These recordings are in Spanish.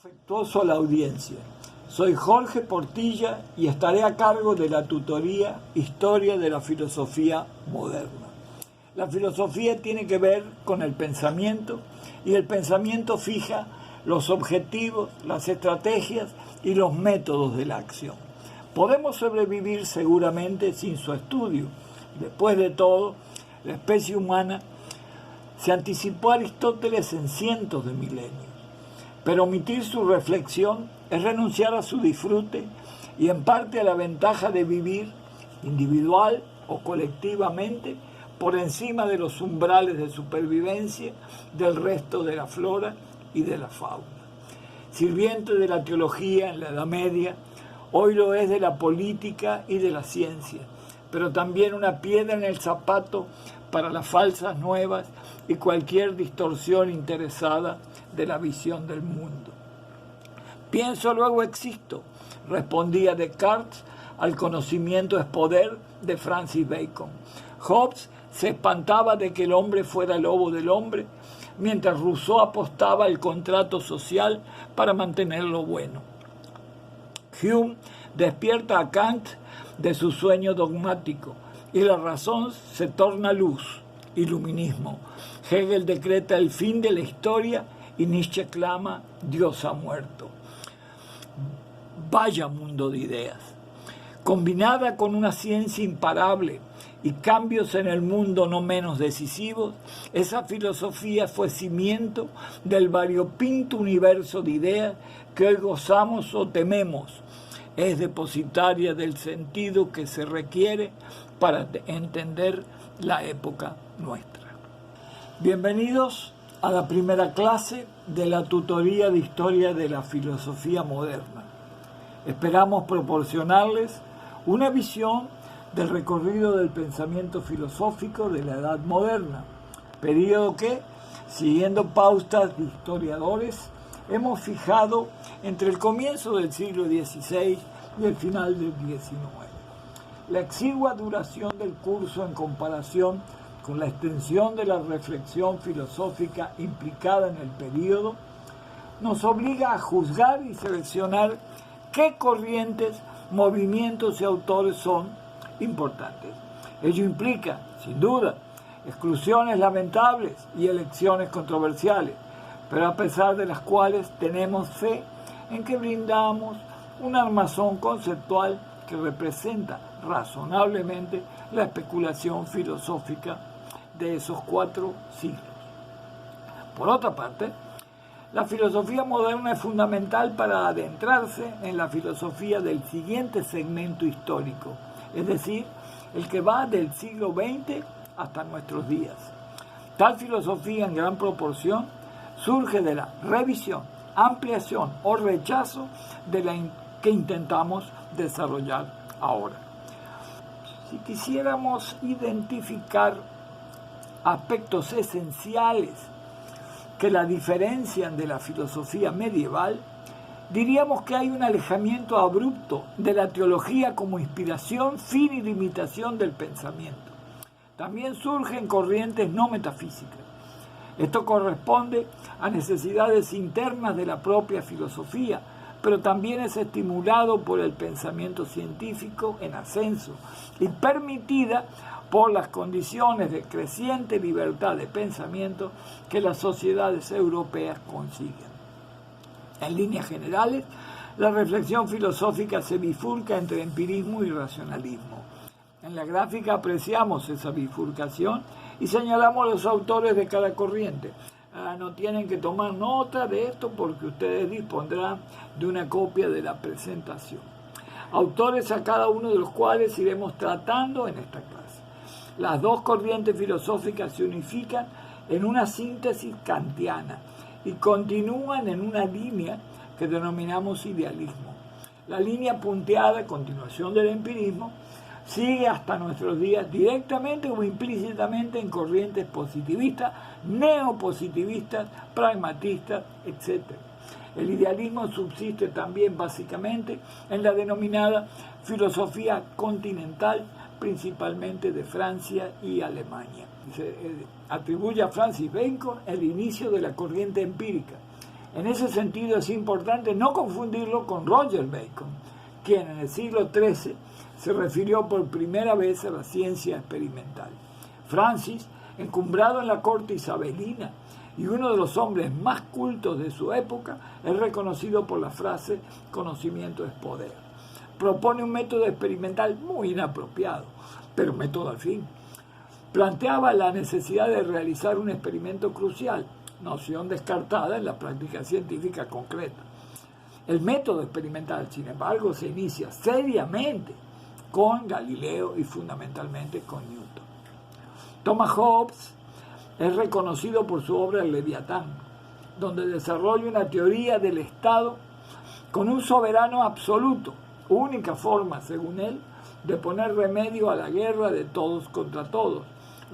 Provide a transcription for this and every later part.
Afectuoso a la audiencia. Soy Jorge Portilla y estaré a cargo de la tutoría Historia de la Filosofía Moderna. La filosofía tiene que ver con el pensamiento y el pensamiento fija los objetivos, las estrategias y los métodos de la acción. Podemos sobrevivir seguramente sin su estudio. Después de todo, la especie humana se anticipó a Aristóteles en cientos de milenios. Pero omitir su reflexión es renunciar a su disfrute y en parte a la ventaja de vivir individual o colectivamente por encima de los umbrales de supervivencia del resto de la flora y de la fauna. Sirviente de la teología en la Edad Media, hoy lo es de la política y de la ciencia, pero también una piedra en el zapato para las falsas nuevas y cualquier distorsión interesada de la visión del mundo. Pienso, luego existo, respondía Descartes al conocimiento es poder de Francis Bacon. Hobbes se espantaba de que el hombre fuera lobo del hombre, mientras Rousseau apostaba al contrato social para mantenerlo bueno. Hume despierta a Kant de su sueño dogmático y la razón se torna luz, iluminismo. Hegel decreta el fin de la historia y Nietzsche clama Dios ha muerto. Vaya mundo de ideas. Combinada con una ciencia imparable y cambios en el mundo no menos decisivos, esa filosofía fue cimiento del variopinto universo de ideas que hoy gozamos o tememos. Es depositaria del sentido que se requiere para entender la época nuestra. Bienvenidos a la primera clase de la tutoría de Historia de la Filosofía Moderna. Esperamos proporcionarles una visión del recorrido del pensamiento filosófico de la Edad Moderna, periodo que, siguiendo pautas de historiadores, hemos fijado entre el comienzo del siglo XVI y el final del XIX. La exigua duración del curso en comparación con la extensión de la reflexión filosófica implicada en el período, nos obliga a juzgar y seleccionar qué corrientes, movimientos y autores son importantes. Ello implica, sin duda, exclusiones lamentables y elecciones controversiales, pero a pesar de las cuales tenemos fe en que brindamos un armazón conceptual que representa razonablemente la especulación filosófica de esos 4 siglos. Por otra parte, la filosofía moderna es fundamental para adentrarse en la filosofía del siguiente segmento histórico, es decir, el que va del siglo XX hasta nuestros días. Tal filosofía en gran proporción surge de la revisión, ampliación o rechazo de la que intentamos desarrollar ahora. Si quisiéramos identificar aspectos esenciales que la diferencian de la filosofía medieval, diríamos que hay un alejamiento abrupto de la teología como inspiración, fin y limitación del pensamiento. También surgen corrientes no metafísicas. Esto corresponde a necesidades internas de la propia filosofía, pero también es estimulado por el pensamiento científico en ascenso y permitida por las condiciones de creciente libertad de pensamiento que las sociedades europeas consiguen. En líneas generales, la reflexión filosófica se bifurca entre empirismo y racionalismo. En la gráfica apreciamos esa bifurcación y señalamos los autores de cada corriente. No tienen que tomar nota de esto porque ustedes dispondrán de una copia de la presentación. Autores a cada uno de los cuales iremos tratando en esta clase. Las dos corrientes filosóficas se unifican en una síntesis kantiana y continúan en una línea que denominamos idealismo. La línea punteada a continuación del empirismo sigue hasta nuestros días directamente o implícitamente en corrientes positivistas, neopositivistas, pragmatistas, etc. El idealismo subsiste también básicamente en la denominada filosofía continental, principalmente de Francia y Alemania. Se atribuye a Francis Bacon el inicio de la corriente empírica, En ese sentido es importante no confundirlo con Roger Bacon, quien en el siglo XIII se refirió por primera vez a la ciencia experimental. Francis, encumbrado en la corte isabelina y uno de los hombres más cultos de su época, es reconocido por la frase «conocimiento es poder». Propone un método experimental muy inapropiado, pero método al fin. Planteaba la necesidad de realizar un experimento crucial, noción descartada en la práctica científica concreta. El método experimental, sin embargo, se inicia seriamente con Galileo y fundamentalmente con Newton. Thomas Hobbes es reconocido por su obra El Leviatán, donde desarrolla una teoría del Estado con un soberano absoluto, única forma, según él, de poner remedio a la guerra de todos contra todos,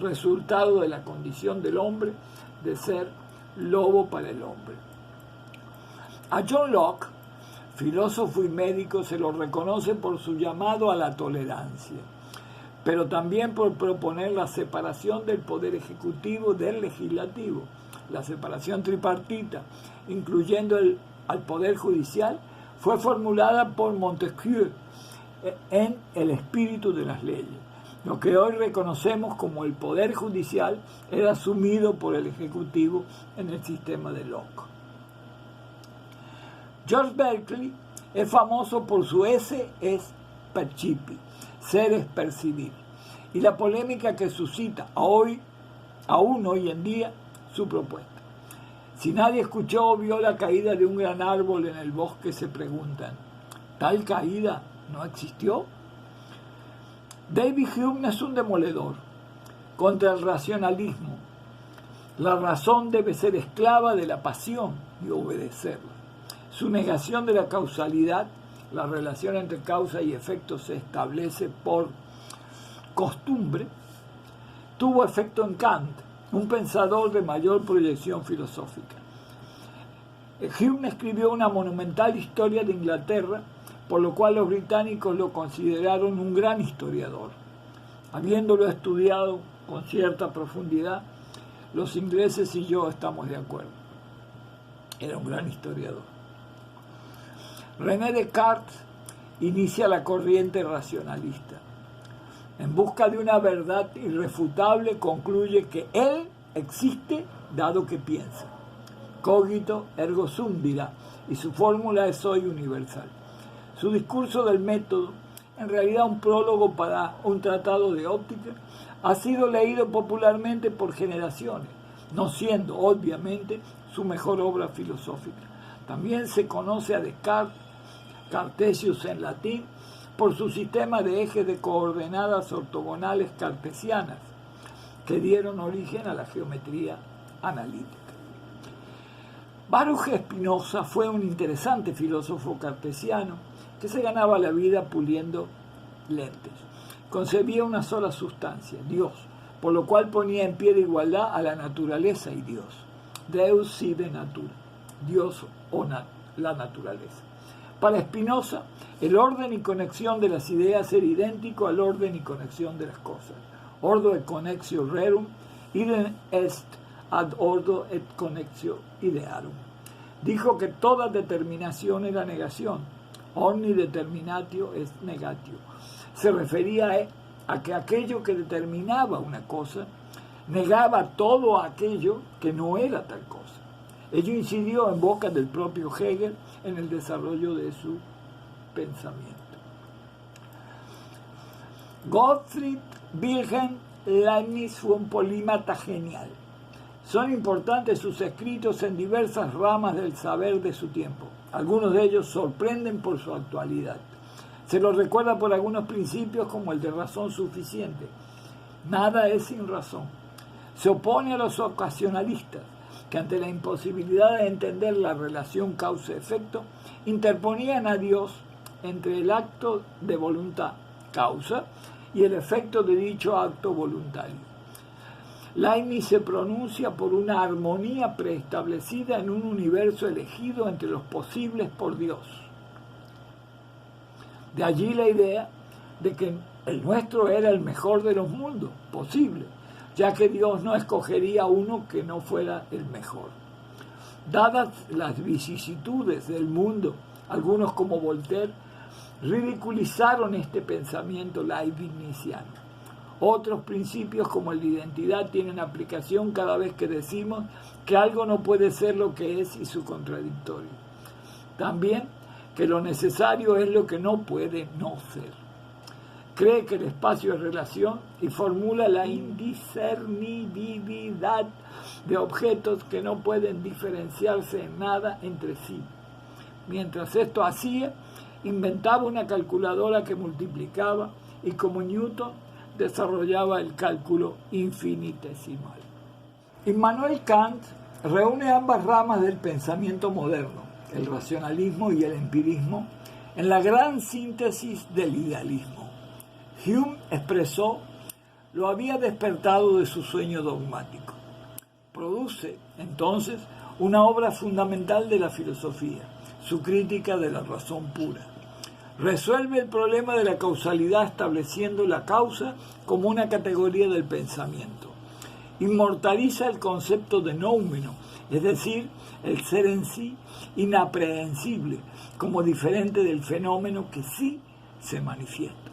resultado de la condición del hombre de ser lobo para el hombre. A John Locke, filósofo y médico, se lo reconoce por su llamado a la tolerancia, pero también por proponer la separación del poder ejecutivo del legislativo, la separación tripartita, incluyendo al poder judicial, fue formulada por Montesquieu en El espíritu de las leyes. Lo que hoy reconocemos como el poder judicial era asumido por el ejecutivo en el sistema de Locke. George Berkeley es famoso por su esse es percipi, ser es percibir, y la polémica que suscita aún hoy en día su propuesta. Si nadie escuchó o vio la caída de un gran árbol en el bosque, se preguntan, ¿tal caída no existió? David Hume es un demoledor contra el racionalismo. La razón debe ser esclava de la pasión y obedecerla. Su negación de la causalidad, la relación entre causa y efecto se establece por costumbre, tuvo efecto en Kant, un pensador de mayor proyección filosófica. Hume escribió una monumental historia de Inglaterra, por lo cual los británicos lo consideraron un gran historiador. Habiéndolo estudiado con cierta profundidad, los ingleses y yo estamos de acuerdo. Era un gran historiador. René Descartes inicia la corriente racionalista. En busca de una verdad irrefutable, concluye que él existe dado que piensa. Cogito ergo sum dirá, y su fórmula es soy universal. Su discurso del método, en realidad un prólogo para un tratado de óptica, ha sido leído popularmente por generaciones, no siendo, obviamente, su mejor obra filosófica. También se conoce a Descartes, Cartesius en latín, por su sistema de ejes de coordenadas ortogonales cartesianas, que dieron origen a la geometría analítica. Baruch Spinoza fue un interesante filósofo cartesiano que se ganaba la vida puliendo lentes. Concebía una sola sustancia, Dios, por lo cual ponía en pie de igualdad a la naturaleza y Dios. Deus sive natura, Dios o la naturaleza. Para Spinoza, el orden y conexión de las ideas era idéntico al orden y conexión de las cosas. Ordo et connexio rerum, idem est ad ordo et connexio idearum. Dijo que toda determinación era negación. Omni determinatio est negatio. Se refería a que aquello que determinaba una cosa negaba todo aquello que no era tal cosa. Ello incidió en boca del propio Hegel en el desarrollo de su pensamiento. Gottfried Wilhelm Leibniz fue un polímata genial. Son importantes sus escritos en diversas ramas del saber de su tiempo. Algunos de ellos sorprenden por su actualidad. Se los recuerda por algunos principios como el de razón suficiente. Nada es sin razón. Se opone a los ocasionalistas, que ante la imposibilidad de entender la relación causa-efecto, interponían a Dios entre el acto de voluntad, causa, y el efecto de dicho acto voluntario. Leibniz se pronuncia por una armonía preestablecida en un universo elegido entre los posibles por Dios. De allí la idea de que el nuestro era el mejor de los mundos posible, ya que Dios no escogería uno que no fuera el mejor. Dadas las vicisitudes del mundo, algunos como Voltaire ridiculizaron este pensamiento leibniziano. Otros principios como la identidad tienen aplicación cada vez que decimos que algo no puede ser lo que es y su contradictorio. También que lo necesario es lo que no puede no ser. Cree que el espacio es relación y formula la indiscernibilidad de objetos que no pueden diferenciarse en nada entre sí. Mientras esto hacía, inventaba una calculadora que multiplicaba y como Newton desarrollaba el cálculo infinitesimal. Immanuel Kant reúne ambas ramas del pensamiento moderno, el racionalismo y el empirismo, en la gran síntesis del idealismo. Hume expresó lo había despertado de su sueño dogmático. Produce, entonces, una obra fundamental de la filosofía, su crítica de la razón pura. Resuelve el problema de la causalidad estableciendo la causa como una categoría del pensamiento. Inmortaliza el concepto de noumeno, es decir, el ser en sí inaprehensible, como diferente del fenómeno que sí se manifiesta.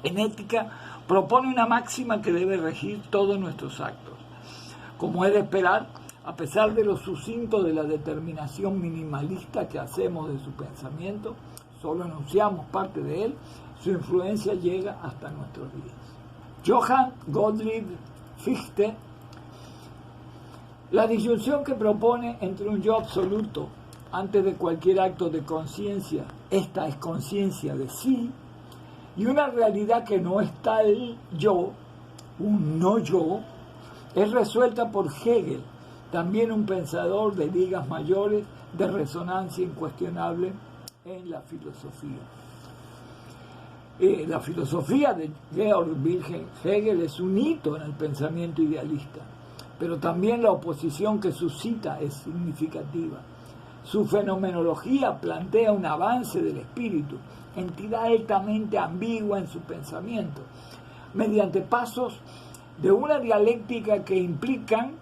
En ética propone una máxima que debe regir todos nuestros actos. Como es de esperar, a pesar de lo sucinto de la determinación minimalista que hacemos de su pensamiento, solo enunciamos parte de él, su influencia llega hasta nuestros días. Johann Gottlieb Fichte, la disyunción que propone entre un yo absoluto antes de cualquier acto de conciencia, esta es conciencia de sí, y una realidad que no es tal yo, un no yo, es resuelta por Hegel, también un pensador de ligas mayores de resonancia incuestionable en la filosofía. La filosofía de Georg Wilhelm Hegel es un hito en el pensamiento idealista, pero también la oposición que suscita es significativa. Su fenomenología plantea un avance del espíritu, entidad altamente ambigua en su pensamiento, mediante pasos de una dialéctica que implican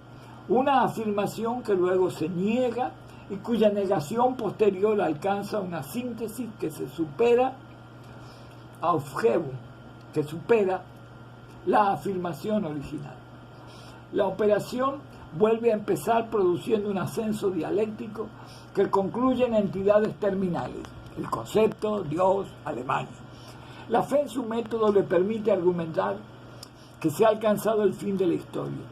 una afirmación que luego se niega y cuya negación posterior alcanza una síntesis que se supera Aufhebung, que supera la afirmación original. La operación vuelve a empezar produciendo un ascenso dialéctico que concluye en entidades terminales, el concepto, Dios, Alemania. La fe en su método le permite argumentar que se ha alcanzado el fin de la historia.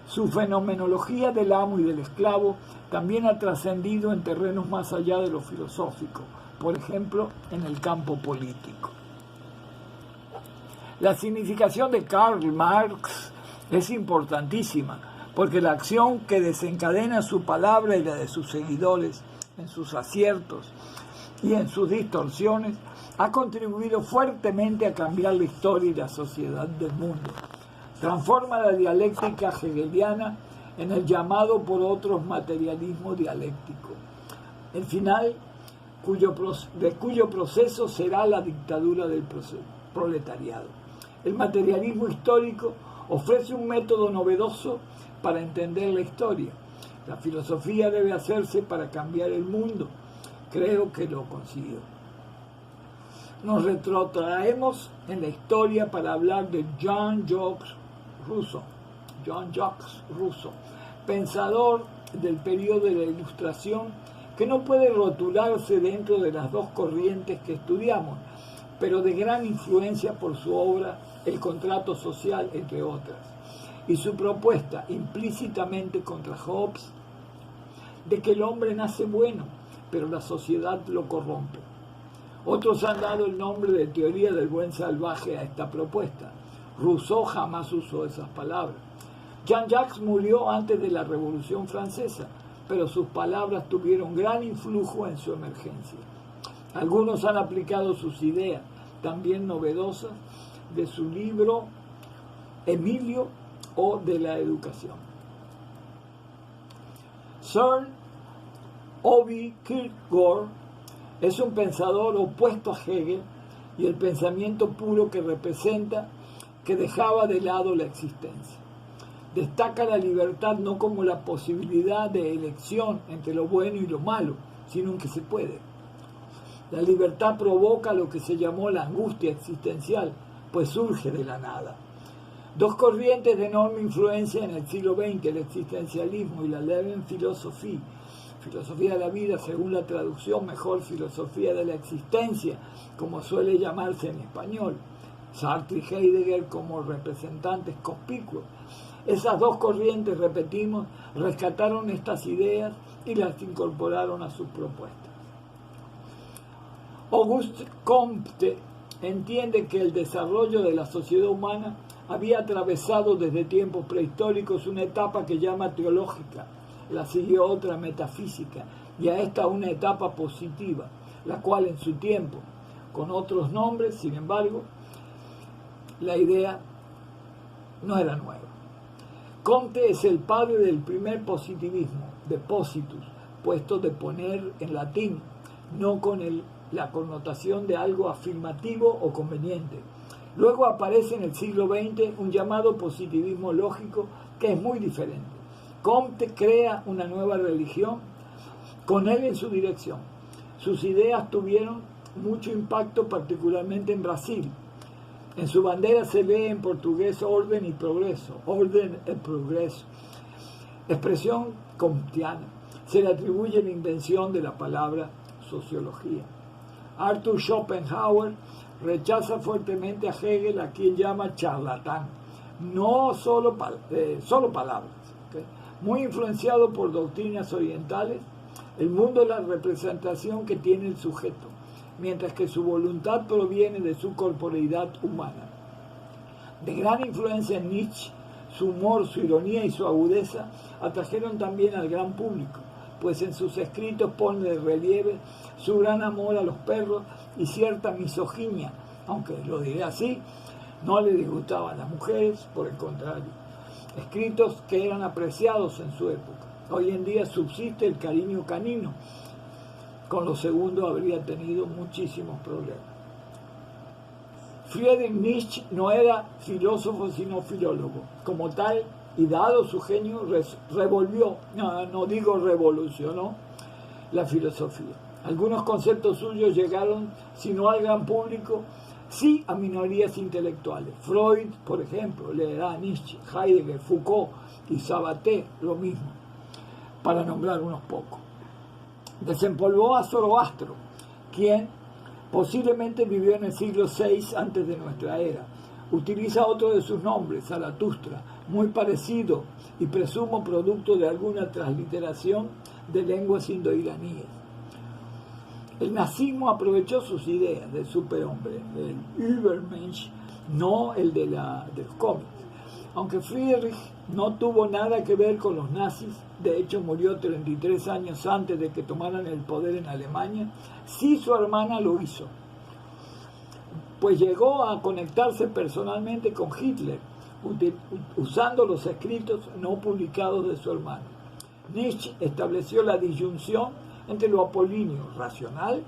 Su fenomenología del amo y del esclavo también ha trascendido en terrenos más allá de lo filosófico, por ejemplo, en el campo político. La significación de Karl Marx es importantísima, porque la acción que desencadena su palabra y la de sus seguidores en sus aciertos y en sus distorsiones ha contribuido fuertemente a cambiar la historia y la sociedad del mundo. Transforma la dialéctica hegeliana en el llamado por otros materialismo dialéctico, el final de cuyo proceso será la dictadura del proletariado. El materialismo histórico ofrece un método novedoso para entender la historia. La filosofía debe hacerse para cambiar el mundo. Creo que lo consiguió. Nos retrotraemos en la historia para hablar de Jean-Jacques Rousseau, pensador del periodo de la Ilustración, que no puede rotularse dentro de las dos corrientes que estudiamos, pero de gran influencia por su obra El contrato social, entre otras, y su propuesta implícitamente contra Hobbes de que el hombre nace bueno, pero la sociedad lo corrompe. Otros han dado el nombre de teoría del buen salvaje a esta propuesta. Rousseau jamás usó esas palabras. Jean-Jacques murió antes de la Revolución Francesa, pero sus palabras tuvieron gran influjo en su emergencia. Algunos han aplicado sus ideas, también novedosas, de su libro Emilio o de la educación. Søren Ove Kierkegaard es un pensador opuesto a Hegel y el pensamiento puro que representa, que dejaba de lado la existencia. Destaca la libertad no como la posibilidad de elección entre lo bueno y lo malo, sino en que se puede. La libertad provoca lo que se llamó la angustia existencial, pues surge de la nada. Dos corrientes de enorme influencia en el siglo XX, el existencialismo y la Lebensfilosofie, filosofía de la vida según la traducción, mejor filosofía de la existencia, como suele llamarse en español, Sartre y Heidegger como representantes conspicuos. Esas dos corrientes, repetimos, rescataron estas ideas y las incorporaron a sus propuestas. Auguste Comte entiende que el desarrollo de la sociedad humana había atravesado desde tiempos prehistóricos una etapa que llama teológica, la siguió otra metafísica, y a esta una etapa positiva, la cual en su tiempo, con otros nombres, sin embargo, la idea no era nueva. Comte es el padre del primer positivismo, de positus, puesto de poner en latín, no con la connotación de algo afirmativo o conveniente. Luego aparece en el siglo XX un llamado positivismo lógico que es muy diferente. Comte crea una nueva religión con él en su dirección. Sus ideas tuvieron mucho impacto, particularmente en Brasil. En su bandera se lee en portugués orden y progreso, orden y progreso, expresión comtiana. Se le atribuye la invención de la palabra sociología. Arthur Schopenhauer rechaza fuertemente a Hegel, a quien llama charlatán, no solo palabras. ¿Okay? Muy influenciado por doctrinas orientales, el mundo es la representación que tiene el sujeto, mientras que su voluntad proviene de su corporeidad humana. De gran influencia en Nietzsche, su humor, su ironía y su agudeza atrajeron también al gran público, pues en sus escritos pone de relieve su gran amor a los perros y cierta misoginia, aunque lo diré así, no le disgustaban las mujeres, por el contrario. Escritos que eran apreciados en su época. Hoy en día subsiste el cariño canino. Con lo segundo habría tenido muchísimos problemas. Friedrich Nietzsche no era filósofo sino filólogo. Como tal, y dado su genio, revolucionó la filosofía. Algunos conceptos suyos llegaron, si no al gran público, sí a minorías intelectuales. Freud, por ejemplo, leerá a Nietzsche, Heidegger, Foucault y Sabaté, lo mismo, para nombrar unos pocos. Desempolvó a Zoroastro, quien posiblemente vivió en el siglo VI antes de nuestra era. Utiliza otro de sus nombres, Zaratustra, muy parecido y presumo producto de alguna transliteración de lenguas indoiraníes. El nazismo aprovechó sus ideas del superhombre, el Übermensch, no el de los cómics. Aunque Friedrich no tuvo nada que ver con los nazis, de hecho murió 33 años antes de que tomaran el poder en Alemania, sí su hermana lo hizo, pues llegó a conectarse personalmente con Hitler, usando los escritos no publicados de su hermano. Nietzsche estableció la disyunción entre lo apolíneo, racional,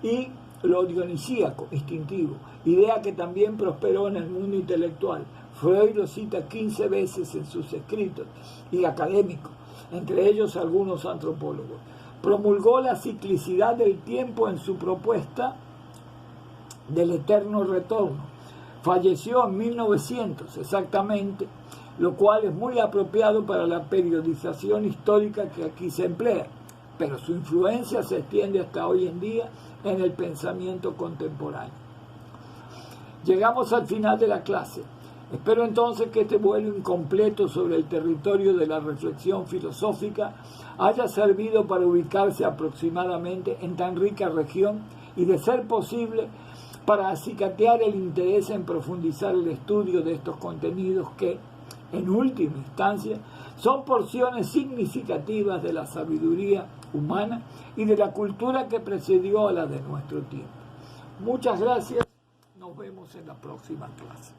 y lo dionisíaco, instintivo, idea que también prosperó en el mundo intelectual. Freud lo cita 15 veces en sus escritos, y académicos, entre ellos algunos antropólogos. Promulgó la ciclicidad del tiempo en su propuesta del eterno retorno. Falleció en 1900 exactamente, lo cual es muy apropiado para la periodización histórica que aquí se emplea, pero su influencia se extiende hasta hoy en día en el pensamiento contemporáneo. Llegamos al final de la clase. Espero entonces que este vuelo incompleto sobre el territorio de la reflexión filosófica haya servido para ubicarse aproximadamente en tan rica región y, de ser posible, para acicatear el interés en profundizar el estudio de estos contenidos que, en última instancia, son porciones significativas de la sabiduría humana y de la cultura que precedió a la de nuestro tiempo. Muchas gracias. Nos vemos en la próxima clase.